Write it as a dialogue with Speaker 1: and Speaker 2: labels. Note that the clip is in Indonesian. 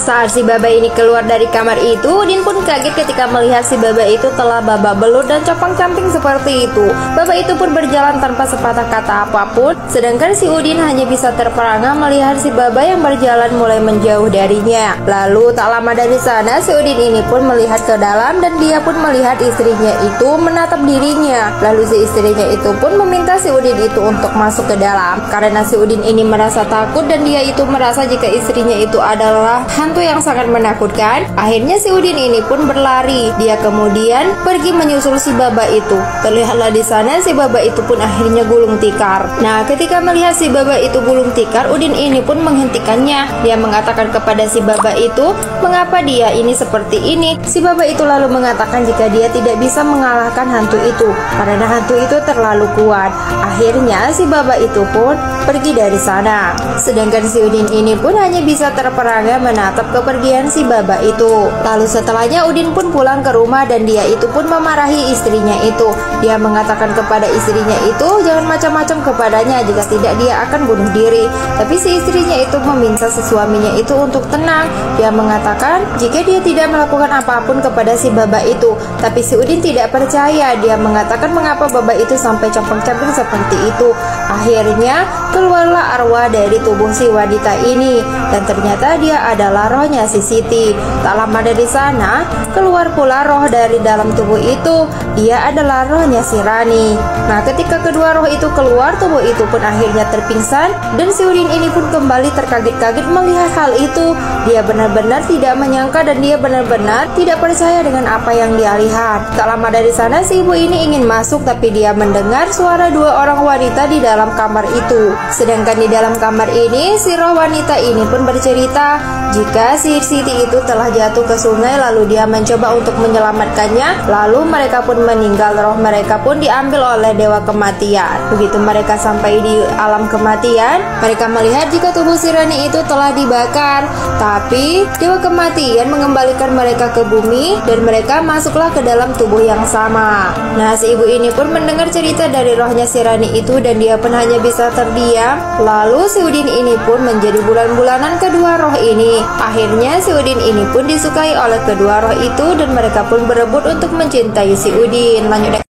Speaker 1: Saat si Baba ini keluar dari kamar itu, Udin pun kaget ketika melihat si Baba itu telah babak belur dan compang-camping seperti itu. Baba itu pun berjalan tanpa sepatah kata apapun, sedangkan si Udin hanya bisa terperangah melihat si Baba yang berjalan mulai menjauh darinya. Lalu tak lama dari sana, si Udin ini pun melihat ke dalam dan dia pun melihat istrinya itu menatap dirinya. Lalu si istrinya itu pun meminta si Udin itu untuk masuk ke dalam. Karena si Udin ini merasa takut dan dia itu merasa jika istrinya itu adalah hantu yang sangat menakutkan. Akhirnya si Udin ini pun berlari. Dia kemudian pergi menyusul si Baba itu. Terlihatlah di sana si Baba itu pun akhirnya gulung tikar. Nah, ketika melihat si Baba itu gulung tikar, Udin ini pun menghentikannya. Dia mengatakan kepada si Baba itu, mengapa dia ini seperti ini? Si Baba itu lalu mengatakan jika dia tidak bisa mengalahkan hantu itu karena hantu itu terlalu kuat. Akhirnya si Baba itu pun pergi dari sana. Sedangkan si Udin ini pun hanya bisa terperangah menatap kepergian si Baba itu. Lalu setelahnya Udin pun pulang ke rumah dan dia itu pun memarahi istrinya itu. Dia mengatakan kepada istrinya itu jangan macam-macam kepadanya, jika tidak dia akan bunuh diri. Tapi si istrinya itu meminta si suaminya itu untuk tenang. Dia mengatakan jika dia tidak melakukan apapun kepada si Baba itu. Tapi si Udin tidak percaya. Dia mengatakan mengapa Baba itu sampai compang-camping seperti itu. Akhirnya keluarlah arwah dari tubuh si wanita ini dan ternyata dia adalah rohnya si Siti. Tak lama dari sana keluar pula roh dari dalam tubuh itu. Dia adalah rohnya si Rani. Nah, ketika kedua roh itu keluar, tubuh itu pun akhirnya terpingsan dan si Udin ini pun kembali terkaget-kaget melihat hal itu. Dia benar-benar tidak menyangka dan dia benar-benar tidak percaya dengan apa yang dia lihat. Tak lama dari sana si ibu ini ingin masuk tapi dia mendengar suara dua orang wanita di dalam kamar itu. Sedangkan di dalam kamar ini si roh wanita ini pun bercerita jika si Siti itu telah jatuh ke sungai lalu dia mencoba untuk menyelamatkannya, lalu mereka pun meninggal, roh mereka pun diambil oleh dewa kematian. Begitu mereka sampai di alam kematian, mereka melihat jika tubuh si Rani itu telah dibakar, tapi dewa kematian mengembalikan mereka ke bumi dan mereka masuklah ke dalam tubuh yang sama. Nah, si ibu ini pun mendengar cerita dari rohnya si Rani itu dan dia pun hanya bisa terdiam. Lalu si Udin ini pun menjadi bulan-bulanan kedua roh ini. Akhirnya si Udin ini pun disukai oleh kedua roh itu dan mereka pun berebut untuk mencintai si Udin. Lanjut.